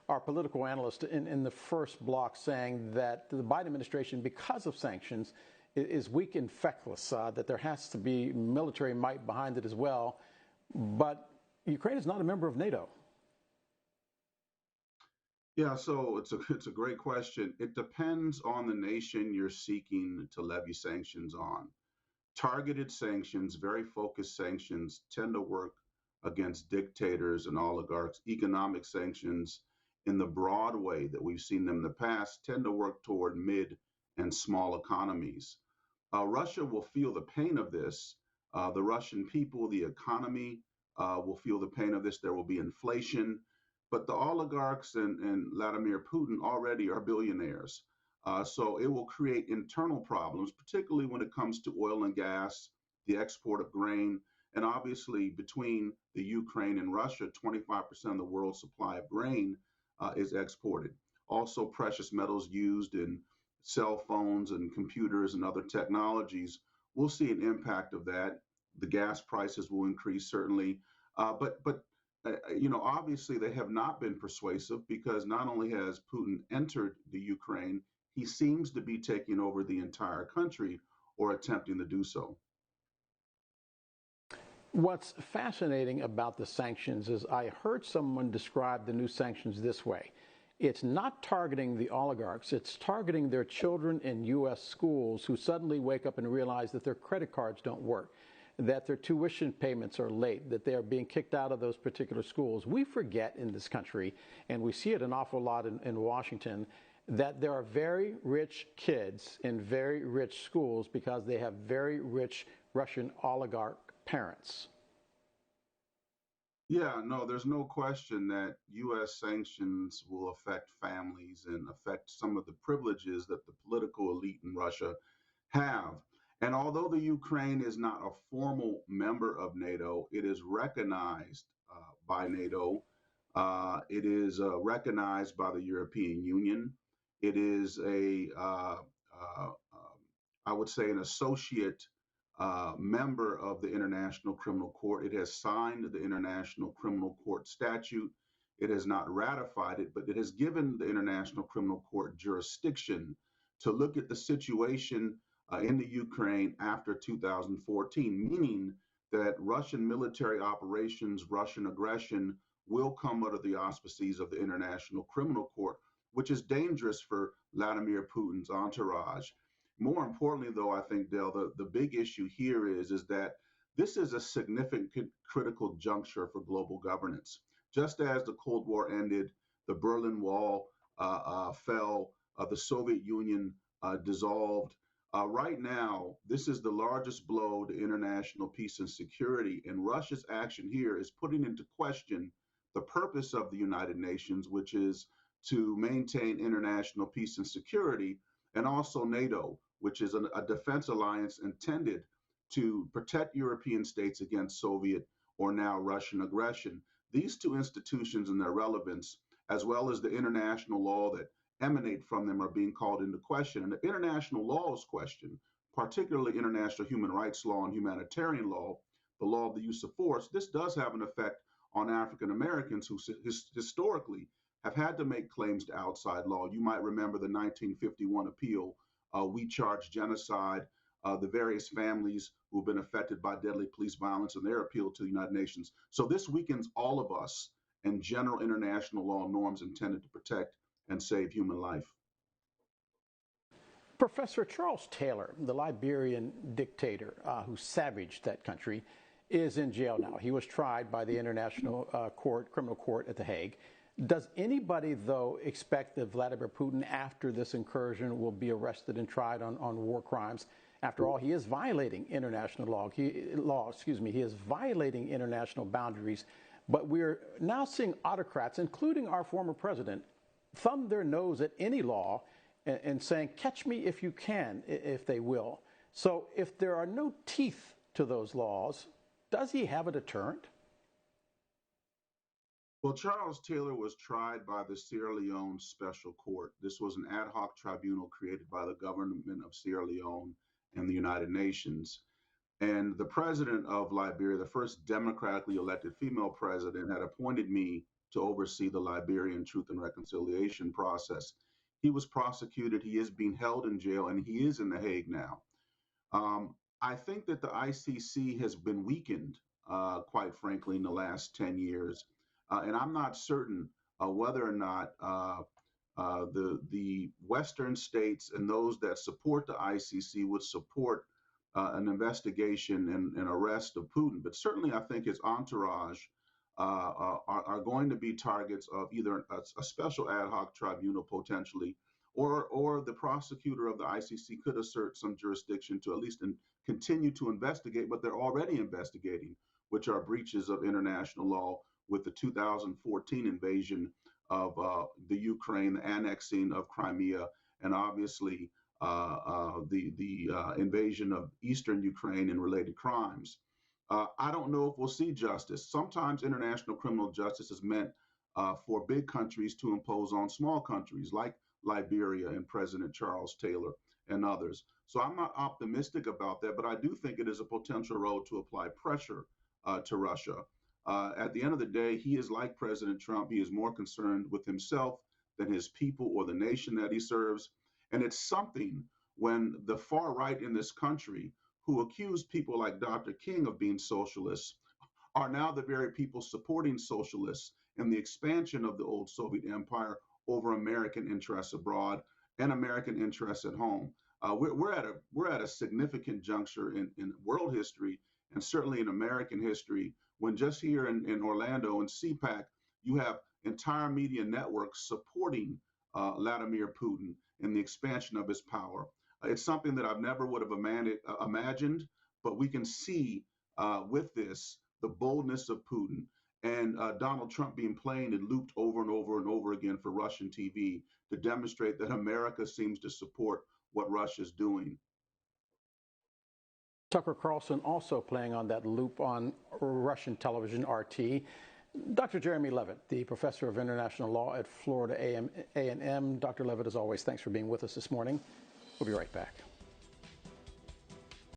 our political analyst in the first block saying that the Biden administration, because of sanctions, is weak and feckless, that there has to be military might behind it as well. But Ukraine is not a member of NATO. Yeah, so it's a great question. It depends on the nation you're seeking to levy sanctions on. Targeted sanctions, very focused sanctions, tend to work against dictators and oligarchs. Economic sanctions, in the broad way that we've seen them in the past, tend to work toward mid and small economies. Russia will feel the pain of this. The Russian people, the economy will feel the pain of this. There will be inflation. But the oligarchs and Vladimir Putin already are billionaires. So it will create internal problems, particularly when it comes to oil and gas, the export of grain, and obviously between the Ukraine and Russia, 25% of the world's supply of grain is exported. Also, precious metals used in cell phones and computers and other technologies. We'll see an impact of that. The gas prices will increase certainly, but obviously they have not been persuasive because not only has Putin entered the Ukraine, he seems to be taking over the entire country or attempting to do so. What's fascinating about the sanctions is I heard someone describe the new sanctions this way. It's not targeting the oligarchs, it's targeting their children in U.S. schools who suddenly wake up and realize that their credit cards don't work, that their tuition payments are late, that they are being kicked out of those particular schools. We forget in this country, and we see it an awful lot in Washington, that there are very rich kids in very rich schools because they have very rich Russian oligarch parents. Yeah, no, there's no question that U.S. sanctions will affect families and affect some of the privileges that the political elite in Russia have. And although the Ukraine is not a formal member of NATO, it is recognized by NATO. It is recognized by the European Union. It is I would say, an associate member of the International Criminal Court. It has signed the International Criminal Court statute. It has not ratified it, but it has given the International Criminal Court jurisdiction to look at the situation in the Ukraine after 2014, meaning that Russian military operations, Russian aggression will come under the auspices of the International Criminal Court, which is dangerous for Vladimir Putin's entourage. More importantly, though, I think, Dale, the big issue here is that this is a significant critical juncture for global governance. Just as the Cold War ended, the Berlin Wall fell, the Soviet Union dissolved. Right now, this is the largest blow to international peace and security, and Russia's action here is putting into question the purpose of the United Nations, which is to maintain international peace and security, and also NATO, which is a defense alliance intended to protect European states against Soviet or now Russian aggression. These two institutions and their relevance, as well as the international law that emanate from them, are being called into question. And the international law is questioned, particularly international human rights law and humanitarian law, the law of the use of force. This does have an effect on African Americans who historically have had to make claims to outside law. You might remember the 1951 appeal, We Charge Genocide, the various families who have been affected by deadly police violence and their appeal to the United Nations. So this weakens all of us and general international law norms intended to protect and save human life. Professor Charles Taylor, the Liberian dictator who savaged that country, is in jail now. He was tried by the International Criminal Court at The Hague. Does anybody, though, expect that Vladimir Putin, after this incursion, will be arrested and tried on war crimes? After all, he is violating international law. He is violating international boundaries. But we're now seeing autocrats, including our former president, thumb their nose at any law and saying, catch me if you can, if they will. So if there are no teeth to those laws, does he have a deterrent? Well, Charles Taylor was tried by the Sierra Leone Special Court. This was an ad hoc tribunal created by the government of Sierra Leone and the United Nations. And the president of Liberia, the first democratically elected female president, had appointed me to oversee the Liberian Truth and Reconciliation process. He was prosecuted, he is being held in jail, and he is in The Hague now. Um, I think that the ICC has been weakened, quite frankly, in the last 10 years. And I'm not certain whether or not the Western states and those that support the ICC would support an investigation and arrest of Putin. But certainly, I think his entourage are going to be targets of either a special ad hoc tribunal potentially, or the prosecutor of the ICC could assert some jurisdiction to at least continue to investigate what they're already investigating, which are breaches of international law with the 2014 invasion of the Ukraine, the annexing of Crimea, and obviously the invasion of eastern Ukraine and related crimes. I don't know if we'll see justice. Sometimes international criminal justice is meant for big countries to impose on small countries like Liberia and President Charles Taylor and others. So I'm not optimistic about that, but I do think it is a potential road to apply pressure to Russia. At the end of the day, he is like President Trump. He is more concerned with himself than his people or the nation that he serves. And it's something when the far right in this country, who accuse people like Dr. King of being socialists, are now the very people supporting socialists and the expansion of the old Soviet empire over American interests abroad and American interests at home. We're at a significant juncture in world history and certainly in American history when just here in Orlando and CPAC, you have entire media networks supporting Vladimir Putin and the expansion of his power. It's something that I've never would have imagined, but we can see with this the boldness of Putin and Donald Trump being played and looped over and over and over again for Russian TV to demonstrate that America seems to support what Russia's doing. Tucker Carlson also playing on that loop on Russian television, RT. Dr. Jeremy Levitt, the professor of international law at Florida A&M. Dr. Levitt, as always, thanks for being with us this morning. We'll be right back.